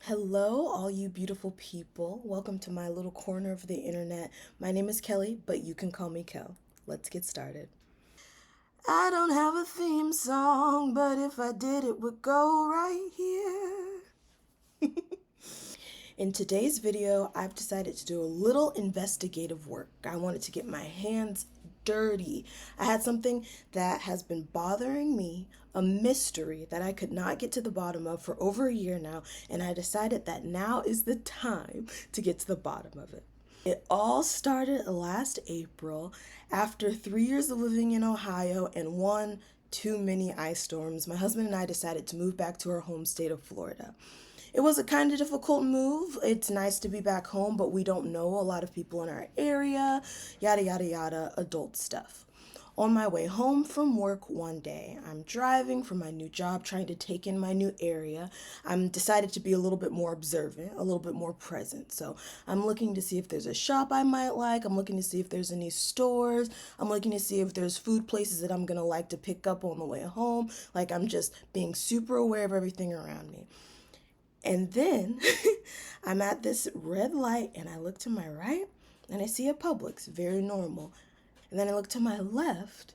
Hello, all you beautiful people. Welcome to my little corner of the internet. My name is Kelly, but you can call me Kel. Let's get started. I don't have a theme song, but if I did, it would go right here. In today's video, I've decided to do a little investigative work. I wanted to get my hands dirty. I had something that has been bothering me, a mystery that I could not get to the bottom of for over a year now, and I decided that now is the time to get to the bottom of it. It all started last April after 3 years of living in Ohio and one too many ice storms. My husband and I decided to move back to our home state of Florida. It was a kind of difficult move. It's nice to be back home, but we don't know a lot of people in our area, yada, yada, yada, adult stuff. On my way home from work one day, I'm driving from my new job, trying to take in my new area. I'm decided to be a little bit more observant, a little bit more present. So I'm looking to see if there's a shop I might like. I'm looking to see if there's any stores. I'm looking to see if there's food places that I'm going to like to pick up on the way home. Like I'm just being super aware of everything around me. And then I'm at this red light and I look to my right and I see a Publix, very normal. And then I look to my left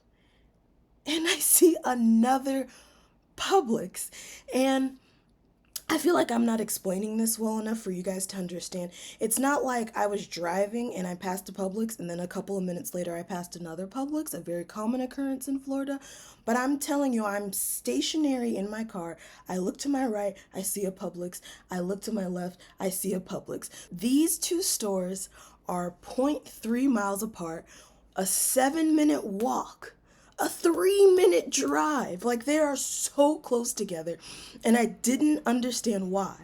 and I see another Publix. And I feel like I'm not explaining this well enough for you guys to understand. It's not like I was driving and I passed a Publix and then a couple of minutes later I passed another Publix, a very common occurrence in Florida. But I'm telling you, I'm stationary in my car. I look to my right, I see a Publix. I look to my left, I see a Publix. These two stores are 0.3 miles apart, a 7-minute walk, a 3-minute drive. Like they are so close together. And I didn't understand why.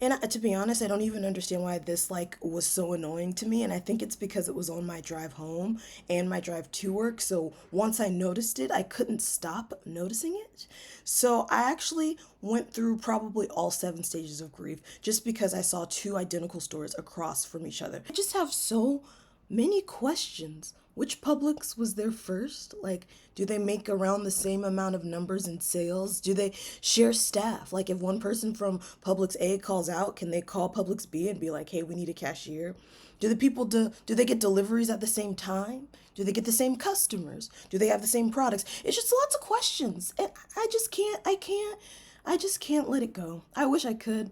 And to be honest, I don't even understand why this was so annoying to me. And I think it's because it was on my drive home and my drive to work. So once I noticed it, I couldn't stop noticing it. So I actually went through probably all 7 stages of grief just because I saw two identical stores across from each other. I just have so many questions. Which Publix was there first? Like, do they make around the same amount of numbers in sales? Do they share staff? Like, if one person from Publix A calls out, can they call Publix B and be like, hey, we need a cashier? Do the people do they get deliveries at the same time? Do they get the same customers? Do they have the same products? It's just lots of questions. And I just can't let it go. I wish I could,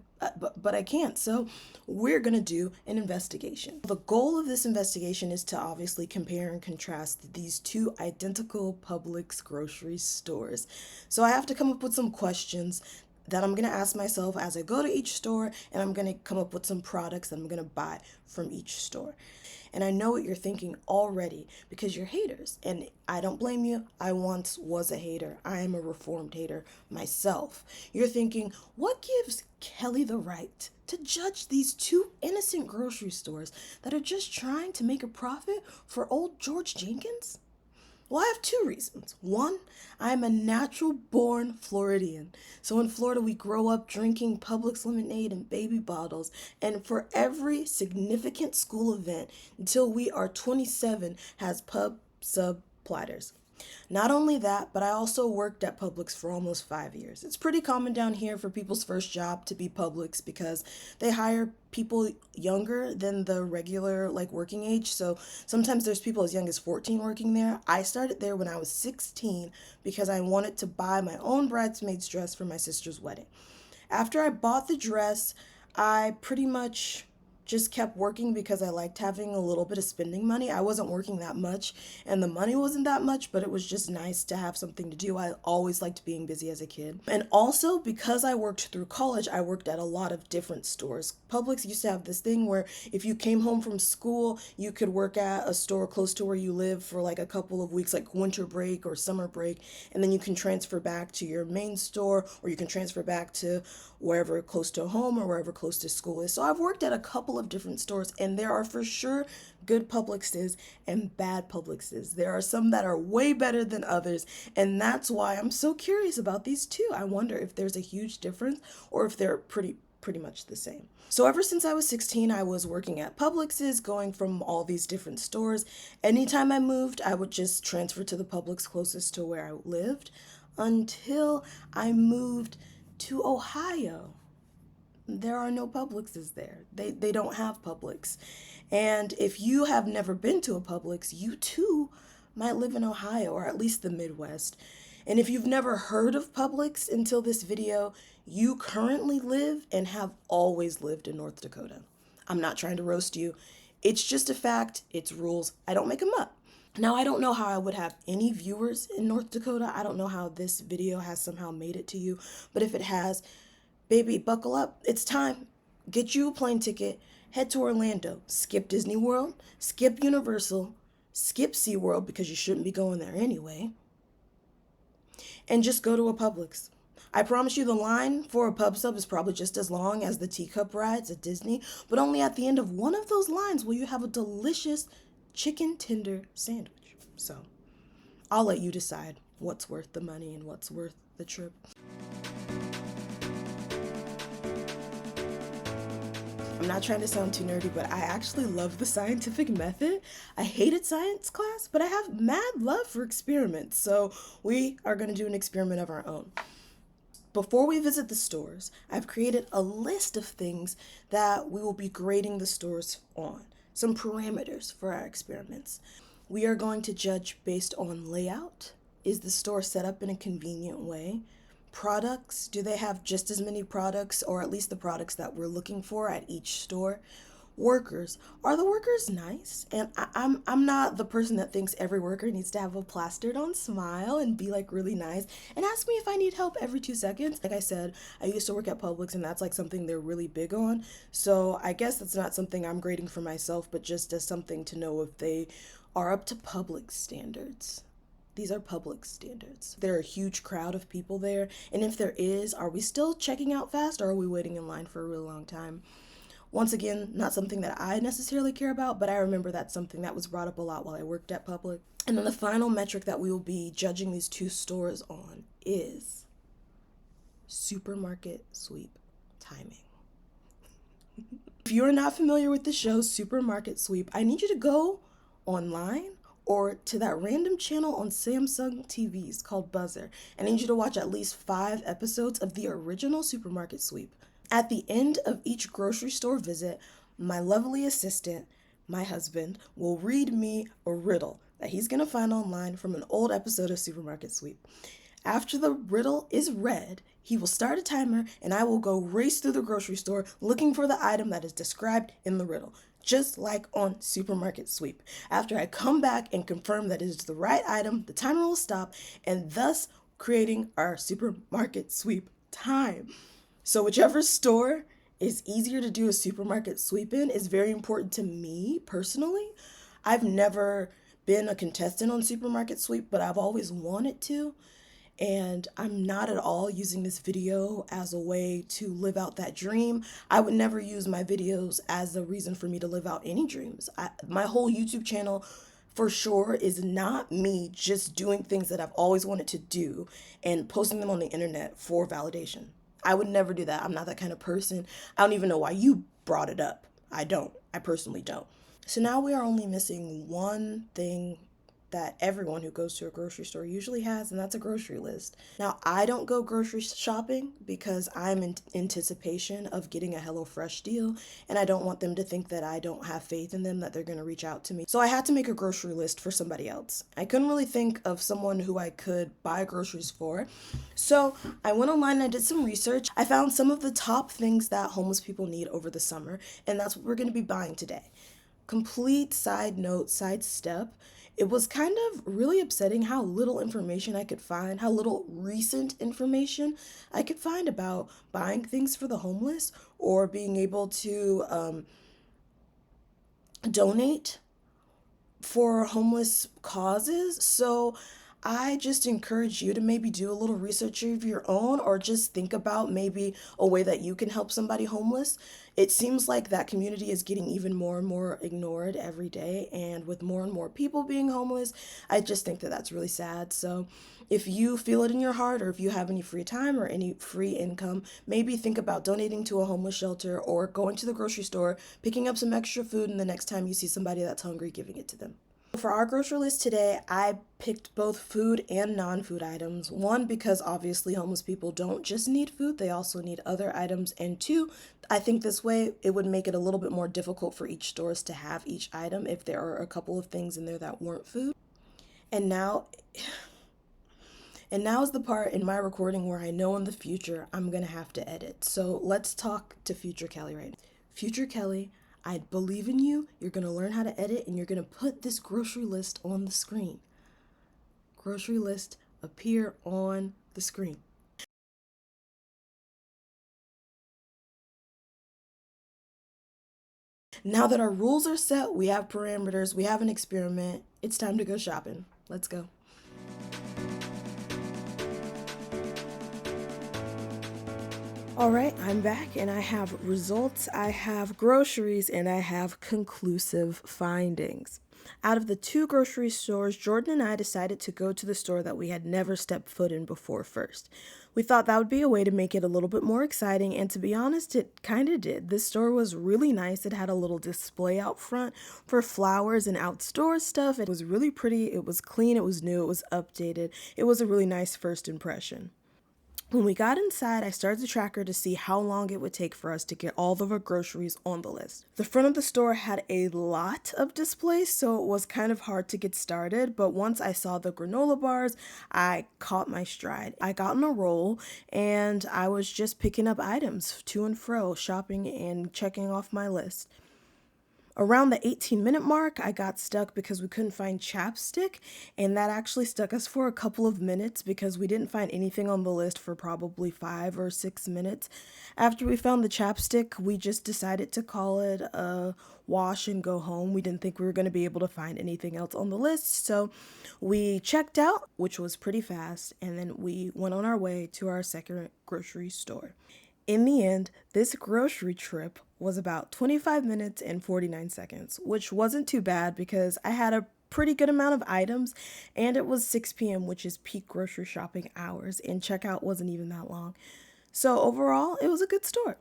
but I can't. So we're going to do an investigation. The goal of this investigation is to obviously compare and contrast these two identical Publix grocery stores. So I have to come up with some questions that I'm going to ask myself as I go to each store, and I'm going to come up with some products that I'm going to buy from each store. And I know what you're thinking already because you're haters. And I don't blame you. I once was a hater. I am a reformed hater myself. You're thinking, what gives Kelly the right to judge these two innocent grocery stores that are just trying to make a profit for old George Jenkins? Well, I have 2 reasons. One, I'm a natural born Floridian. So in Florida, we grow up drinking Publix lemonade in baby bottles. And for every significant school event until we are 27 has pub sub platters. Not only that, but I also worked at Publix for almost 5 years. It's pretty common down here for people's first job to be Publix because they hire people younger than the regular working age. So sometimes there's people as young as 14 working there. I started there when I was 16 because I wanted to buy my own bridesmaid's dress for my sister's wedding. After I bought the dress, I pretty much just kept working because I liked having a little bit of spending money. I wasn't working that much and the money wasn't that much, but it was just nice to have something to do. I always liked being busy as a kid. And also because I worked through college, I worked at a lot of different stores. Publix used to have this thing where if you came home from school, you could work at a store close to where you live for like a couple of weeks, like winter break or summer break, and then you can transfer back to your main store, or you can transfer back to wherever close to home or wherever close to school is. So I've worked at a couple of different stores, and there are for sure good Publixes and bad Publixes. There are some that are way better than others, and that's why I'm so curious about these two. I wonder if there's a huge difference or if they're pretty much the same. So ever since I was 16, I was working at Publix's, going from all these different stores. Anytime I moved, I would just transfer to the Publix closest to where I lived until I moved to Ohio. there are no Publixes there. They don't have Publix. And if you have never been to a Publix, you too might live in Ohio or at least the Midwest. And if you've never heard of Publix until this video, you currently live and have always lived in North Dakota. I'm not trying to roast you. It's just a fact. It's rules. I don't make them up. Now, I don't know how I would have any viewers in North Dakota. I don't know how this video has somehow made it to you. But if it has, baby, buckle up. It's time. Get you a plane ticket. Head to Orlando. Skip Disney World. Skip Universal. Skip SeaWorld because you shouldn't be going there anyway. And just go to a Publix. I promise you the line for a pub sub is probably just as long as the teacup rides at Disney, but only at the end of one of those lines will you have a delicious chicken tender sandwich. So I'll let you decide what's worth the money and what's worth the trip. I'm not trying to sound too nerdy, but I actually love the scientific method. I hated science class, but I have mad love for experiments. So we are going to do an experiment of our own. Before we visit the stores, I've created a list of things that we will be grading the stores on. Some parameters for our experiments. We are going to judge based on layout. Is the store set up in a convenient way? Products, do they have just as many products or at least the products that we're looking for at each store? Workers, are the workers nice? And I'm not the person that thinks every worker needs to have a plastered on smile and be like really nice and ask me if I need help every 2 seconds. Like I said, I used to work at Publix and that's like something they're really big on. So I guess that's not something I'm grading for myself, but just as something to know if they are up to Publix standards. These are Publix standards. There are a huge crowd of people there. And if there is, are we still checking out fast or are we waiting in line for a really long time? Once again, not something that I necessarily care about, but I remember that's something that was brought up a lot while I worked at Publix. And then the final metric that we will be judging these 2 stores on is supermarket sweep timing. If you're not familiar with the show Supermarket Sweep, I need you to go online or to that random channel on Samsung TVs called Buzzer. I need you to watch at least 5 episodes of the original Supermarket Sweep. At the end of each grocery store visit, my lovely assistant, my husband, will read me a riddle that he's going to find online from an old episode of Supermarket Sweep. After the riddle is read, he will start a timer and I will go race through the grocery store looking for the item that is described in the riddle, just like on Supermarket Sweep. After I come back and confirm that it is the right item, the timer will stop and thus creating our Supermarket Sweep time. So whichever store is easier to do a supermarket sweep in is very important to me personally. I've never been a contestant on Supermarket Sweep, but I've always wanted to. And I'm not at all using this video as a way to live out that dream. I would never use my videos as a reason for me to live out any dreams. My whole YouTube channel for sure is not me just doing things that I've always wanted to do and posting them on the internet for validation. I would never do that. I'm not that kind of person. I don't even know why you brought it up. I don't. I personally don't. So now we are only missing one thing that everyone who goes to a grocery store usually has, and that's a grocery list. Now, I don't go grocery shopping because I'm in anticipation of getting a HelloFresh deal, and I don't want them to think that I don't have faith in them, that they're going to reach out to me. So I had to make a grocery list for somebody else. I couldn't really think of someone who I could buy groceries for. So I went online and I did some research. I found some of the top things that homeless people need over the summer, and that's what we're going to be buying today. Complete side note, side step. It was kind of really upsetting how little information I could find, how little recent information I could find about buying things for the homeless or being able to donate for homeless causes. So I just encourage you to maybe do a little research of your own or just think about maybe a way that you can help somebody homeless. It seems like that community is getting even more and more ignored every day. And with more and more people being homeless, I just think that that's really sad. So if you feel it in your heart or if you have any free time or any free income, maybe think about donating to a homeless shelter or going to the grocery store, picking up some extra food, and the next time you see somebody that's hungry, giving it to them. For our grocery list today, I picked both food and non-food items. One, because obviously homeless people don't just need food, they also need other items. And two, I think this way it would make it a little bit more difficult for each stores to have each item if there are a couple of things in there that weren't food. And now and now is the part in my recording where I know in the future I'm gonna have to edit. So let's talk to future Kelly right now. Future Kelly, I believe in you. You're gonna learn how to edit and you're gonna put this grocery list on the screen. Grocery list appear on the screen. Now that our rules are set, we have parameters, we have an experiment, it's time to go shopping. Let's go. All right, I'm back and I have results, I have groceries, and I have conclusive findings. Out of the two grocery stores, Jordan and I decided to go to the store that we had never stepped foot in before first. We thought that would be a way to make it a little bit more exciting, and to be honest, it kind of did. This store was really nice. It had a little display out front for flowers and outdoor stuff. It was really pretty, it was clean, it was new, it was updated. It was a really nice first impression. When we got inside, I started the tracker to see how long it would take for us to get all of our groceries on the list. The front of the store had a lot of displays, so it was kind of hard to get started, but once I saw the granola bars, I caught my stride. I got on a roll, and I was just picking up items to and fro, shopping and checking off my list. Around the 18-minute mark, I got stuck because we couldn't find chapstick, and that actually stuck us for a couple of minutes because we didn't find anything on the list for probably 5 or 6 minutes. After we found the chapstick, we just decided to call it a wash and go home. We didn't think we were going to be able to find anything else on the list, so we checked out, which was pretty fast, and then we went on our way to our second grocery store. In the end, this grocery trip was about 25 minutes and 49 seconds, which wasn't too bad because I had a pretty good amount of items and it was 6 p.m., which is peak grocery shopping hours, and checkout wasn't even that long. So overall, it was a good store.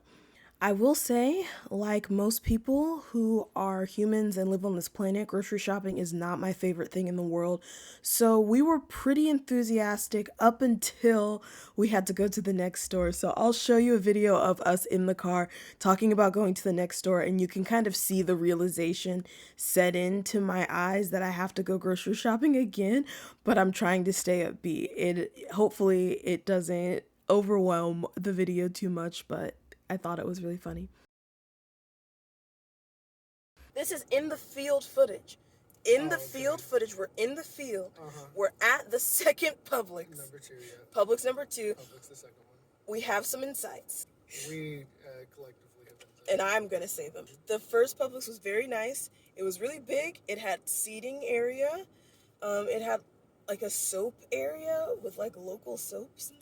I will say, like most people who are humans and live on this planet, grocery shopping is not my favorite thing in the world. So we were pretty enthusiastic up until we had to go to the next store. So I'll show you a video of us in the car talking about going to the next store, and you can kind of see the realization set into my eyes that I have to go grocery shopping again, but I'm trying to stay upbeat. Hopefully it doesn't overwhelm the video too much, but I thought it was really funny. This is in the field footage. Field footage. We're in the field. We're at the second Publix. Number 2, yeah. Publix number 2. Publix the second one. We have some insights. We collectively have insights. And I'm going to say them. The first Publix was very nice. It was really big. It had seating area. It had like a soap area with like local soaps and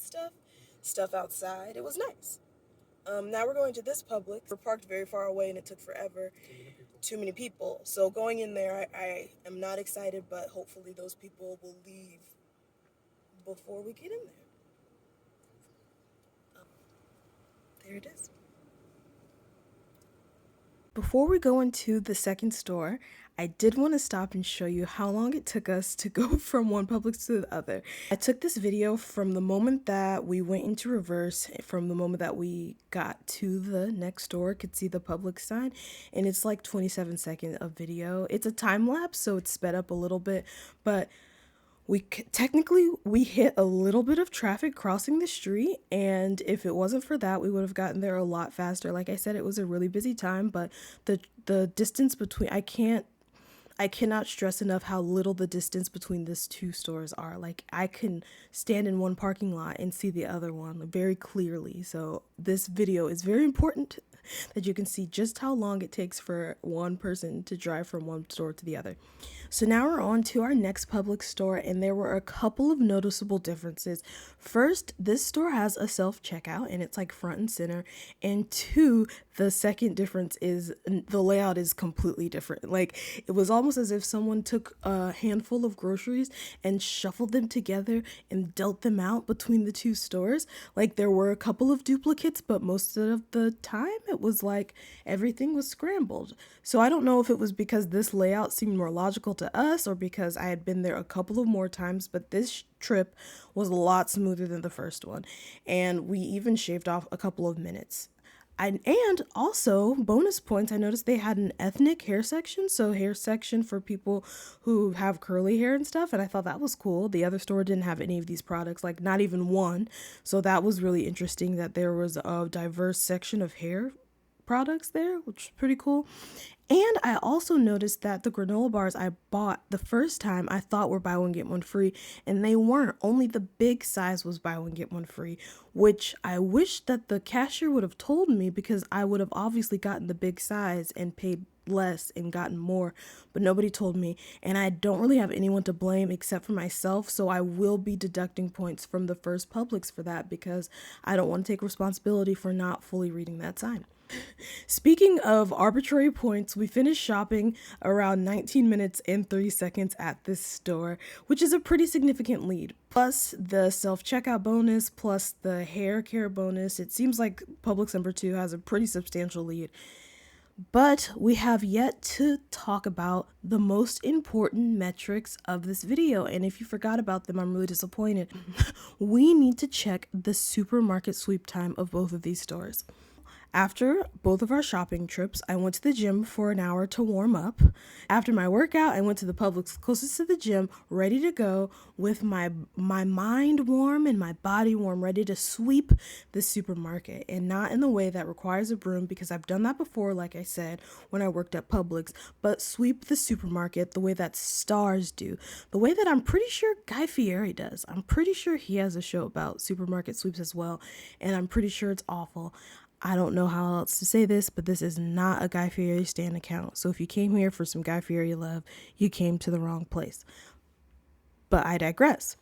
stuff outside. It was nice. Now we're going to this Publix. We're parked very far away and it took forever. Too many people. So going in there, I am not excited, but hopefully those people will leave before we get in there. There it is. Before we go into the second store, I did want to stop and show you how long it took us to go from one Publix to the other. I took this video from the moment that we went into reverse, from the moment that we got to the next store, could see the Publix sign, and it's like 27 seconds of video. It's a time lapse, so it's sped up a little bit, but we hit a little bit of traffic crossing the street, and if it wasn't for that, we would have gotten there a lot faster. Like I said, it was a really busy time, but the distance between, I cannot stress enough how little the distance between these two stores are. Like, I can stand in one parking lot and see the other one very clearly. So this video is very important that you can see just how long it takes for one person to drive from one store to the other. So now we're on to our next Publix store, and there were a couple of noticeable differences. First, this store has a self-checkout, and it's like front and center. And two, the second difference is the layout is completely different. Like, it was almost as if someone took a handful of groceries and shuffled them together and dealt them out between the two stores. Like, there were a couple of duplicates, but most of the time it it was like everything was scrambled. So I don't know if it was because this layout seemed more logical to us or because I had been there a couple of more times, but this trip was a lot smoother than the first one. And we even shaved off a couple of minutes. And also, bonus points, I noticed they had an ethnic hair section, so hair section for people who have curly hair and stuff, and I thought that was cool. The other store didn't have any of these products, like not even one, so that was really interesting that there was a diverse section of hair products there, which is pretty cool. And I also noticed that the granola bars I bought the first time I thought were buy one get one free, and they weren't. Only the big size was buy one get one free, which I wish that the cashier would have told me, because I would have obviously gotten the big size and paid less and gotten more, but nobody told me, and I don't really have anyone to blame except for myself, so I will be deducting points from the first Publix for that, because I don't want to take responsibility for not fully reading that sign. Speaking of arbitrary points, we finished shopping around 19 minutes and 30 seconds at this store, which is a pretty significant lead. Plus the self-checkout bonus, plus the hair care bonus, it seems like Publix number 2 has a pretty substantial lead. But we have yet to talk about the most important metrics of this video, and if you forgot about them, I'm really disappointed. We need to check the supermarket sweep time of both of these stores. After both of our shopping trips, I went to the gym for an hour to warm up. After my workout, I went to the Publix closest to the gym, ready to go, with my mind warm and my body warm, ready to sweep the supermarket, and not in the way that requires a broom, because I've done that before, like I said, when I worked at Publix, but sweep the supermarket the way that stars do, the way that I'm pretty sure Guy Fieri does. I'm pretty sure he has a show about supermarket sweeps as well, and I'm pretty sure it's awful. I don't know how else to say this, but this is not a Guy Fieri stan account. So if you came here for some Guy Fieri love, you came to the wrong place. But I digress.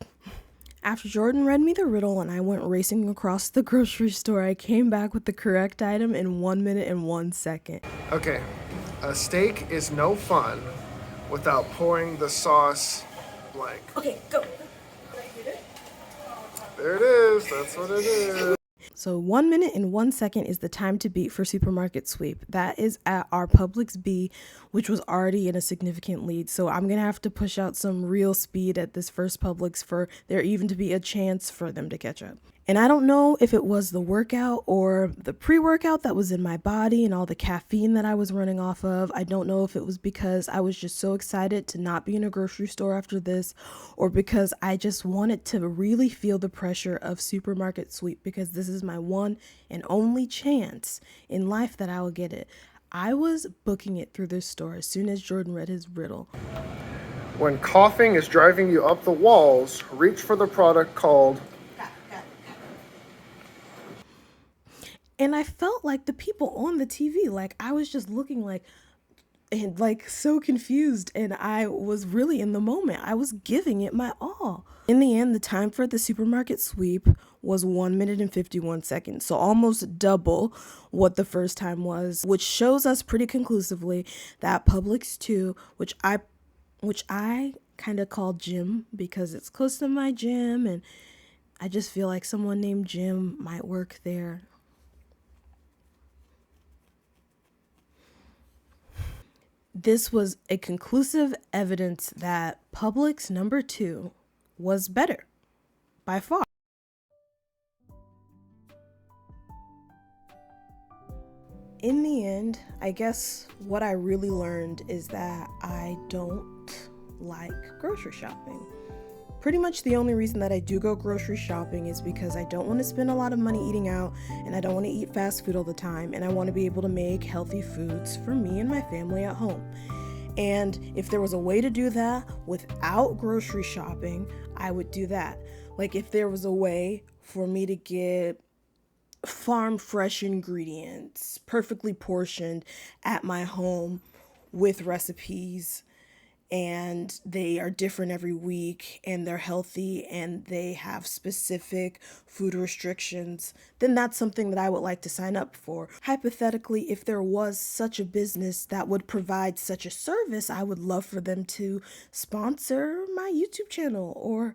After Jordan read me the riddle and I went racing across the grocery store, I came back with the correct item in 1 minute and 1 second. Okay, a steak is no fun without pouring the sauce blank. Okay, go. There it is, that's what it is. So 1 minute and 1 second is the time to beat for supermarket sweep. That is at our Publix B, which was already in a significant lead. So I'm going to have to push out some real speed at this first Publix for there even to be a chance for them to catch up. And I don't know if it was the workout or the pre-workout that was in my body and all the caffeine that I was running off of. I don't know if it was because I was just so excited to not be in a grocery store after this, or because I just wanted to really feel the pressure of supermarket sweep, because this is my one and only chance in life that I will get it. I was booking it through this store as soon as Jordan read his riddle. When coughing is driving you up the walls, reach for the product called... And I felt like the people on the TV, like I was just looking like, and like so confused, and I was really in the moment. I was giving it my all. In the end, the time for the supermarket sweep was 1 minute and 51 seconds, so almost double what the first time was, which shows us pretty conclusively that Publix 2, which I kind of call Jim because it's close to my gym, and I just feel like someone named Jim might work there. This was a conclusive evidence that Publix number 2 was better, by far. In the end, I guess what I really learned is that I don't like grocery shopping. Pretty much the only reason that I do go grocery shopping is because I don't want to spend a lot of money eating out, and I don't want to eat fast food all the time, and I want to be able to make healthy foods for me and my family at home. And if there was a way to do that without grocery shopping, I would do that. Like if there was a way for me to get farm fresh ingredients, perfectly portioned at my home with recipes, and they are different every week, and they're healthy, and they have specific food restrictions, then that's something that I would like to sign up for. Hypothetically, if there was such a business that would provide such a service, I would love for them to sponsor my YouTube channel or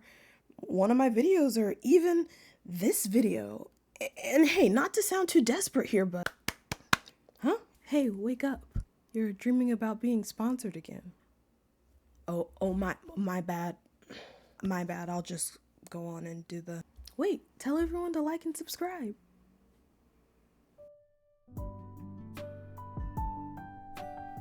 one of my videos, or even this video. And hey, not to sound too desperate here, but Hey, wake up. You're dreaming about being sponsored again. Oh, my bad. My bad. I'll just go on and do the... Wait, tell everyone to like and subscribe.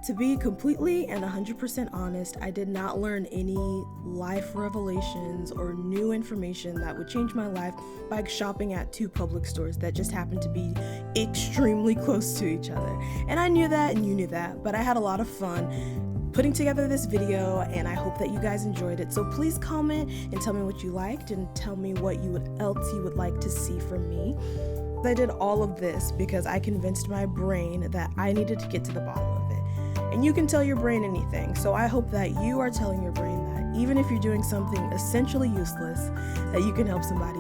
To be completely and 100% honest, I did not learn any life revelations or new information that would change my life by shopping at 2 Publix stores that just happened to be extremely close to each other. And I knew that and you knew that, but I had a lot of fun putting together this video, and I hope that you guys enjoyed it. So please comment and tell me what you liked and tell me what else you would like to see from me. I did all of this because I convinced my brain that I needed to get to the bottom of it. And you can tell your brain anything, so I hope that you are telling your brain that even if you're doing something essentially useless, that you can help somebody